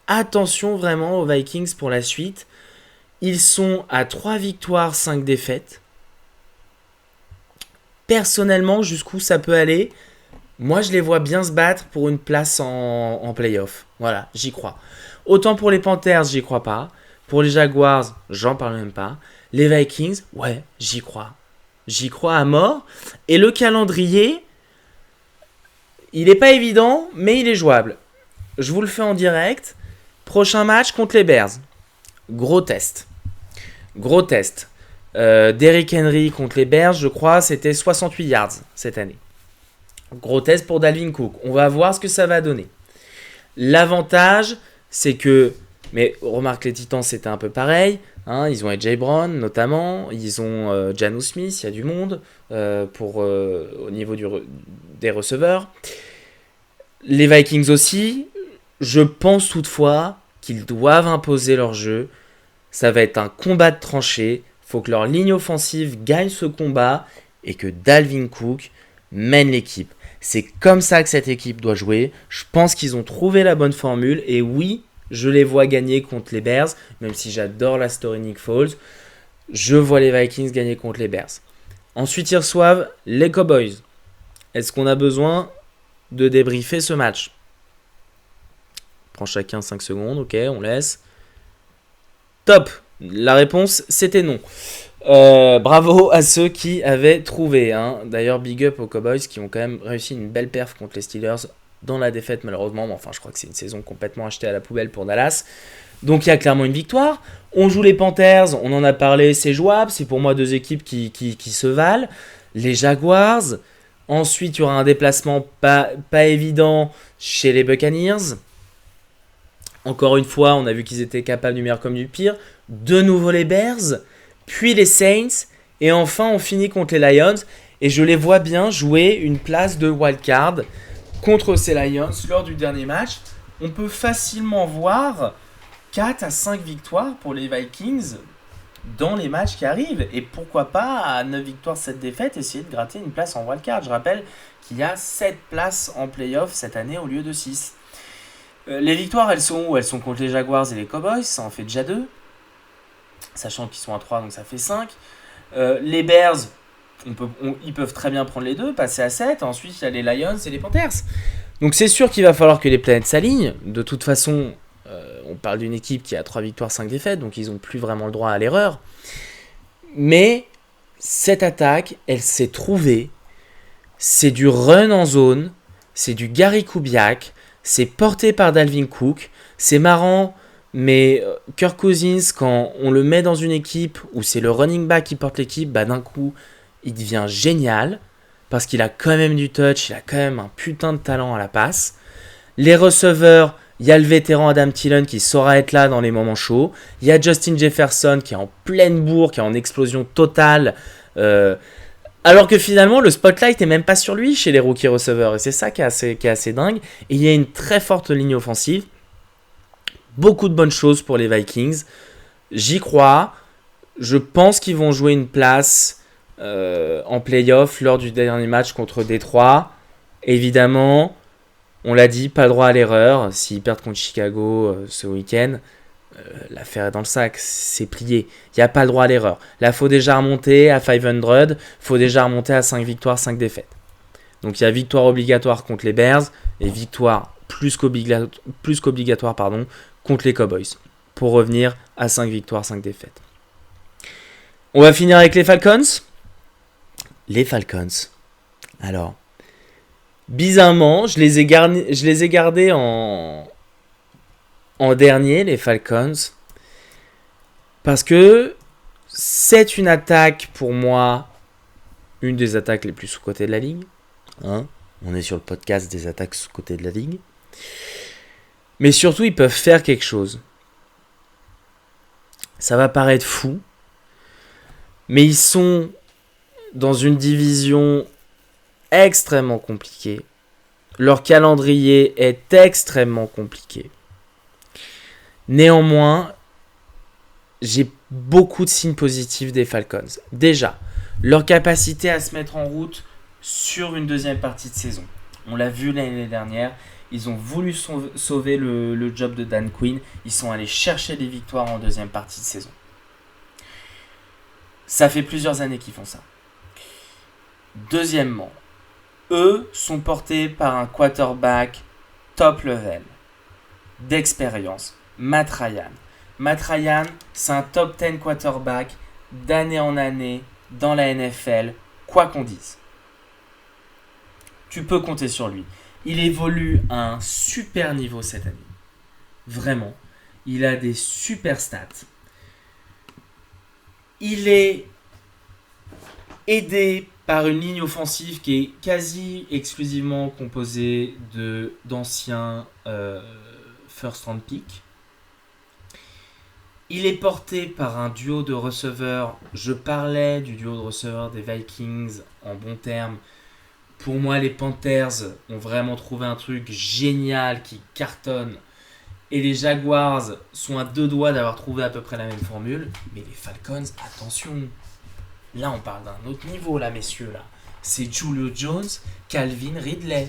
Attention vraiment aux Vikings pour la suite. Ils sont à 3 victoires, 5 défaites. Personnellement, jusqu'où ça peut aller, moi je les vois bien se battre pour une place en playoff. Voilà, j'y crois. Autant pour les Panthers, j'y crois pas. Pour les Jaguars, j'en parle même pas. Les Vikings, ouais, j'y crois. J'y crois à mort. Et le calendrier, il n'est pas évident, mais il est jouable. Je vous le fais en direct. Prochain match contre les Bears. Gros test. Derrick Henry contre les Bears, je crois, c'était 68 yards cette année. Gros test pour Dalvin Cook. On va voir ce que ça va donner. L'avantage, c'est que... Mais remarque, les Titans, c'était un peu pareil. Ils ont AJ Brown, notamment. Ils ont Janu Smith, il y a du monde au niveau des receveurs. Les Vikings aussi. Je pense toutefois qu'ils doivent imposer leur jeu. Ça va être un combat de tranchées. Il faut que leur ligne offensive gagne ce combat et que Dalvin Cook mène l'équipe. C'est comme ça que cette équipe doit jouer. Je pense qu'ils ont trouvé la bonne formule. Et oui, je les vois gagner contre les Bears. Même si j'adore la story Nick Foles, je vois les Vikings gagner contre les Bears. Ensuite, ils reçoivent les Cowboys. Est-ce qu'on a besoin de débriefer ce match ? Prends chacun 5 secondes, ok, on laisse. Top. La réponse, c'était non. Bravo à ceux qui avaient trouvé. D'ailleurs, big up aux Cowboys qui ont quand même réussi une belle perf contre les Steelers. dans la défaite malheureusement, mais enfin je crois que c'est une saison complètement achetée à la poubelle pour Dallas. Donc il y a clairement une victoire. On joue les Panthers, on en a parlé, c'est jouable, c'est pour moi deux équipes qui se valent. Les Jaguars, ensuite il y aura un déplacement pas évident chez les Buccaneers. Encore une fois, on a vu qu'ils étaient capables du meilleur comme du pire. De nouveau les Bears, puis les Saints, et enfin on finit contre les Lions. Et je les vois bien jouer une place de wildcard contre ces Lions lors du dernier match. On peut facilement voir 4 à 5 victoires pour les Vikings dans les matchs qui arrivent. Et pourquoi pas, à 9 victoires, 7 défaites, essayer de gratter une place en wildcard. Je rappelle qu'il y a 7 places en playoff cette année au lieu de 6. Les victoires, elles sont où ? Elles sont contre les Jaguars et les Cowboys, ça en fait déjà 2. Sachant qu'ils sont à 3, donc ça fait 5. Les Bears, ils peuvent très bien prendre les 2, passer à 7. Ensuite, il y a les Lions et les Panthers. Donc c'est sûr qu'il va falloir que les planètes s'alignent. De toute façon, on parle d'une équipe qui a 3 victoires, 5 défaites, donc ils n'ont plus vraiment le droit à l'erreur. Mais cette attaque, elle s'est trouvée. C'est du run en zone, c'est du Gary Kubiak, c'est porté par Dalvin Cook. C'est marrant, mais Kirk Cousins, quand on le met dans une équipe où c'est le running back qui porte l'équipe, d'un coup, il devient génial. Parce qu'il a quand même du touch, il a quand même un putain de talent à la passe. Les receveurs, il y a le vétéran Adam Thielen qui saura être là dans les moments chauds. Il y a Justin Jefferson qui est en pleine bourre, qui est en explosion totale. Alors que finalement, le spotlight n'est même pas sur lui chez les rookie receveurs. Et c'est ça qui est assez dingue. Et il y a une très forte ligne offensive. Beaucoup de bonnes choses pour les Vikings. J'y crois. Je pense qu'ils vont jouer une place en playoff lors du dernier match contre Détroit. Évidemment, on l'a dit, pas le droit à l'erreur. S'ils perdent contre Chicago ce week-end, l'affaire est dans le sac, c'est plié. Il n'y a pas le droit à l'erreur. Là, il faut déjà remonter à 500, il faut déjà remonter à 5 victoires, 5 défaites. Donc il y a victoire obligatoire contre les Bears et victoire plus qu'obligatoire contre les Cowboys. Pour revenir à 5 victoires, 5 défaites. On va finir avec les Falcons. Les Falcons. Alors, bizarrement, je les ai gardés en dernier, les Falcons, parce que c'est une attaque, pour moi, une des attaques les plus sous-cotées de la ligue. On est sur le podcast des attaques sous-cotées de la ligue. Mais surtout, ils peuvent faire quelque chose. Ça va paraître fou, mais ils sont dans une division extrêmement compliquée. Leur calendrier est extrêmement compliqué. Néanmoins, j'ai beaucoup de signes positifs des Falcons. Déjà, leur capacité à se mettre en route sur une deuxième partie de saison. On l'a vu l'année dernière, ils ont voulu sauver le job de Dan Quinn. Ils sont allés chercher des victoires en deuxième partie de saison. Ça fait plusieurs années qu'ils font ça. Deuxièmement, eux sont portés par un quarterback top level, d'expérience, Matt Ryan. Matt Ryan, c'est un top 10 quarterback d'année en année dans la NFL, quoi qu'on dise. Tu peux compter sur lui. Il évolue à un super niveau cette année. Vraiment. Il a des super stats. Il est aidé par une ligne offensive qui est quasi exclusivement composée d'anciens first round pick. Il est porté par un duo de receveurs. Je parlais du duo de receveurs des Vikings en bons termes. Pour moi, les Panthers ont vraiment trouvé un truc génial qui cartonne. Et les Jaguars sont à deux doigts d'avoir trouvé à peu près la même formule. Mais les Falcons, attention. Là, on parle d'un autre niveau, là, messieurs. Là. C'est Julio Jones, Calvin Ridley.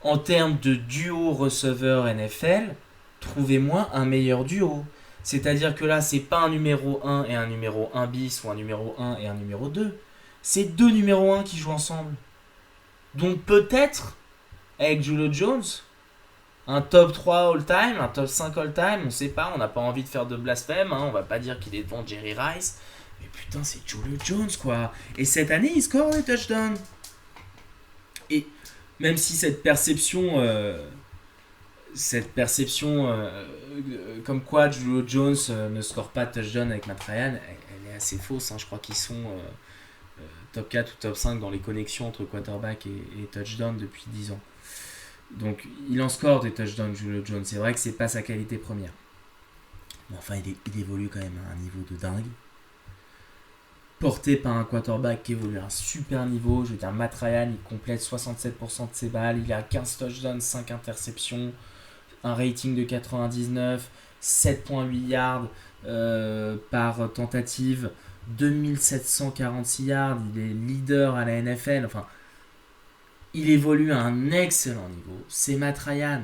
En termes de duo receveur NFL, trouvez-moi un meilleur duo. C'est-à-dire que là, c'est pas un numéro 1 et un numéro 1 bis ou un numéro 1 et un numéro 2. C'est deux numéros 1 qui jouent ensemble. Donc peut-être, avec Julio Jones, un top 3 all-time, un top 5 all-time, on sait pas, on n'a pas envie de faire de blasphème, on va pas dire qu'il est devant Jerry Rice. Mais putain, c'est Julio Jones, quoi. Et cette année, il score des touchdowns. Et Même si comme quoi Julio Jones ne score pas de touchdown avec Matt Ryan, elle est assez fausse. Hein. Je crois qu'ils sont top 4 ou top 5 dans les connexions entre quarterback et touchdown depuis 10 ans. Donc il en score des touchdowns, Julio Jones. C'est vrai que c'est pas sa qualité première. Mais enfin, il évolue quand même à un niveau de dingue. Porté par un quarterback qui évolue à un super niveau. Je veux dire, Matt Ryan, il complète 67% de ses balles. Il a 15 touchdowns, 5 interceptions, un rating de 99, 7,8 yards par tentative, 2746 yards. Il est leader à la NFL. Enfin, il évolue à un excellent niveau. C'est Matt Ryan.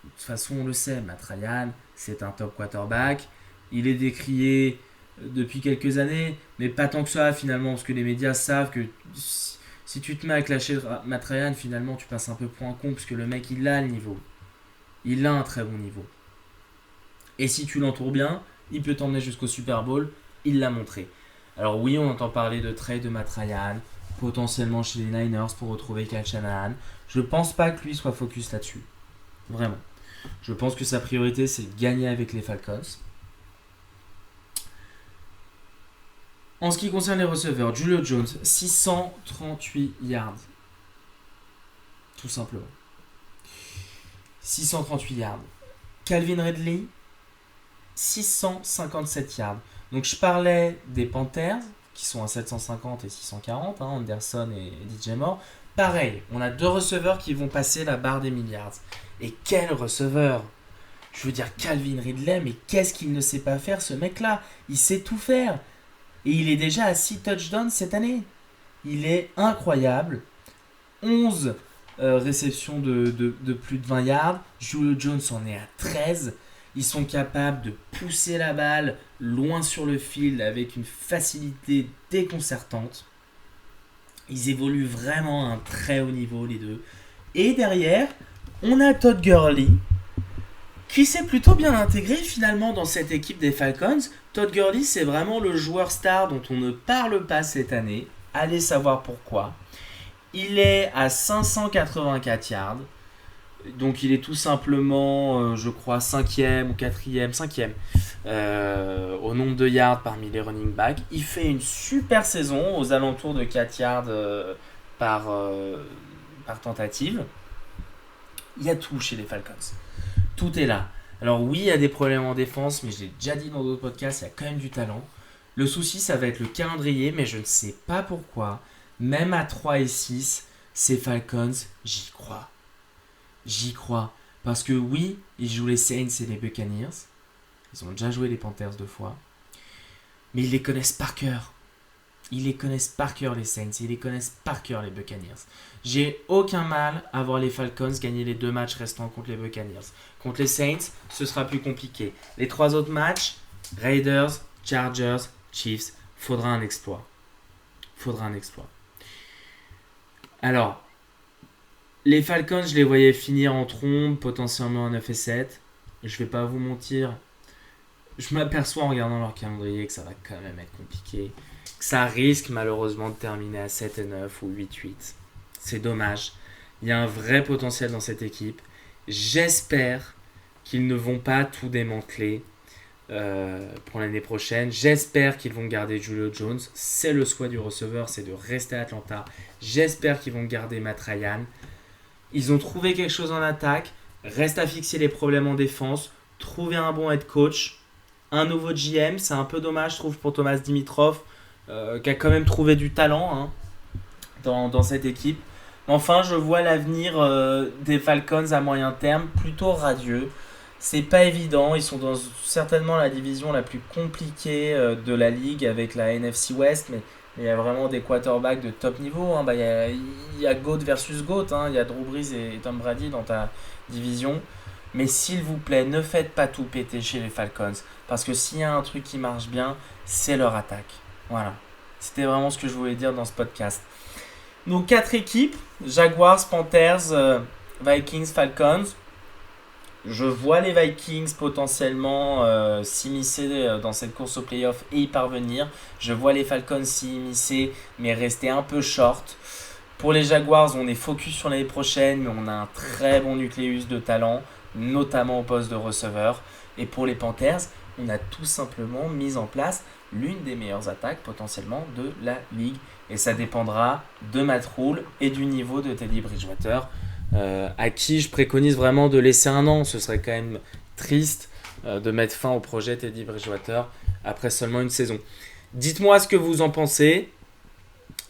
De toute façon, on le sait, Matt Ryan, c'est un top quarterback. Il est décrié depuis quelques années, mais pas tant que ça finalement, parce que les médias savent que si tu te mets à clasher Matt Ryan, finalement, tu passes un peu pour un con, parce que le mec, il a le niveau. Il a un très bon niveau. Et si tu l'entoures bien, il peut t'emmener jusqu'au Super Bowl. Il l'a montré. Alors oui, on entend parler de trade de Matt Ryan, potentiellement chez les Niners pour retrouver Kyle Shanahan. Je pense pas que lui soit focus là-dessus. Vraiment. Je pense que sa priorité, c'est de gagner avec les Falcons. En ce qui concerne les receveurs, Julio Jones, 638 yards. Tout simplement. 638 yards. Calvin Ridley, 657 yards. Donc je parlais des Panthers, qui sont à 750 et 640, Anderson et DJ Moore. Pareil, on a deux receveurs qui vont passer la barre des milliards. Et quel receveur! Je veux dire, Calvin Ridley, mais qu'est-ce qu'il ne sait pas faire, ce mec-là? Il sait tout faire. Et il est déjà à 6 touchdowns cette année. Il est incroyable. 11 réceptions de plus de 20 yards. Julio Jones en est à 13. Ils sont capables de pousser la balle loin sur le field avec une facilité déconcertante. Ils évoluent vraiment à un très haut niveau, les deux. Et derrière, on a Todd Gurley, qui s'est plutôt bien intégré finalement dans cette équipe des Falcons. Todd Gurley, c'est vraiment le joueur star dont on ne parle pas cette année. Allez savoir pourquoi. Il est à 584 yards. Donc il est tout simplement, je crois, 5e ou 4e, 5e au nombre de yards parmi les running backs. Il fait une super saison aux alentours de 4 yards par tentative. Il y a tout chez les Falcons. Tout est là. Alors oui, il y a des problèmes en défense, mais je l'ai déjà dit dans d'autres podcasts, il y a quand même du talent. Le souci, ça va être le calendrier, mais je ne sais pas pourquoi. Même à 3 et 6, ces Falcons, j'y crois. J'y crois. Parce que oui, ils jouent les Saints et les Buccaneers. Ils ont déjà joué les Panthers 2 fois. Mais ils les connaissent par cœur. Ils les connaissent par cœur, les Saints. Ils les connaissent par cœur, les Buccaneers. J'ai aucun mal à voir les Falcons gagner les 2 matchs restants contre les Buccaneers. Contre les Saints, ce sera plus compliqué. Les 3 autres matchs, Raiders, Chargers, Chiefs, faudra un exploit. Alors, les Falcons, je les voyais finir en trombe, potentiellement en 9 et 7. Je vais pas vous mentir. Je m'aperçois en regardant leur calendrier que ça va quand même être compliqué. Que ça risque malheureusement de terminer à 7 et 9 ou 8-8. C'est dommage. Il y a un vrai potentiel dans cette équipe. J'espère qu'ils ne vont pas tout démanteler pour l'année prochaine. J'espère qu'ils vont garder Julio Jones. C'est le souhait du receveur, c'est de rester à Atlanta. J'espère qu'ils vont garder Matt Ryan. Ils ont trouvé quelque chose en attaque. Reste à fixer les problèmes en défense. Trouver un bon head coach. Un nouveau GM. C'est un peu dommage, je trouve, pour Thomas Dimitrov, qui a quand même trouvé du talent dans cette équipe. Enfin, je vois l'avenir des Falcons à moyen terme plutôt radieux. C'est pas évident. Ils sont dans certainement la division la plus compliquée de la ligue avec la NFC West, mais il y a vraiment des quarterbacks de top niveau. Il y a GOAT versus GOAT. Il y a Drew Brees et Tom Brady dans ta division. Mais s'il vous plaît, ne faites pas tout péter chez les Falcons. Parce que s'il y a un truc qui marche bien, c'est leur attaque. Voilà. C'était vraiment ce que je voulais dire dans ce podcast. Donc 4 équipes. Jaguars, Panthers, Vikings, Falcons. Je vois les Vikings potentiellement s'immiscer dans cette course au playoff et y parvenir. Je vois les Falcons s'immiscer mais rester un peu short. Pour les Jaguars, on est focus sur l'année prochaine, mais on a un très bon nucléus de talent, notamment au poste de receveur. Et pour les Panthers, on a tout simplement mis en place l'une des meilleures attaques potentiellement de la ligue. Et ça dépendra de Matt Rhule et du niveau de Teddy Bridgewater, à qui je préconise vraiment de laisser un an. Ce serait quand même triste de mettre fin au projet Teddy Bridgewater après seulement une saison. Dites-moi ce que vous en pensez.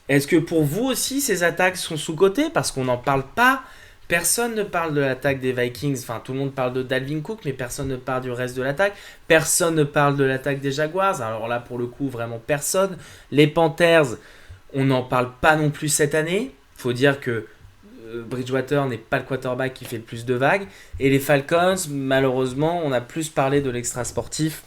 Est-ce que pour vous aussi ces attaques sont sous-cotées parce qu'on n'en parle pas? Personne ne parle de l'attaque des Vikings, enfin tout le monde parle de Dalvin Cook, mais personne ne parle du reste de l'attaque. Personne ne parle de l'attaque des Jaguars, alors là pour le coup vraiment personne. Les Panthers, on n'en parle pas non plus cette année. Faut dire que Bridgewater n'est pas le quarterback qui fait le plus de vagues. Et les Falcons, malheureusement, on a plus parlé de l'extra sportif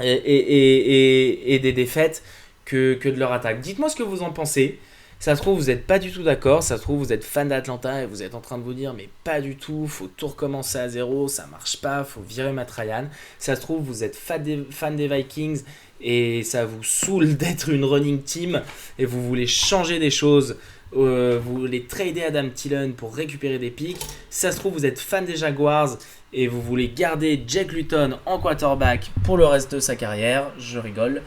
et des défaites que de leur attaque. Dites-moi ce que vous en pensez. Ça se trouve, vous n'êtes pas du tout d'accord. Ça se trouve, vous êtes fan d'Atlanta et vous êtes en train de vous dire, mais pas du tout, faut tout recommencer à zéro, ça marche pas, faut virer Matt Ryan. Ça se trouve, vous êtes fan des Vikings et ça vous saoule d'être une running team et vous voulez changer des choses. Vous voulez trader Adam Thielen pour récupérer des picks. Ça se trouve, vous êtes fan des Jaguars et vous voulez garder Jake Luton en quarterback pour le reste de sa carrière. Je rigole.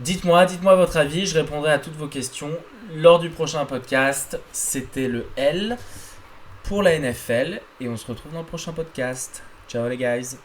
Dites-moi votre avis, je répondrai à toutes vos questions lors du prochain podcast. C'était le L pour la NFL et on se retrouve dans le prochain podcast. Ciao les guys.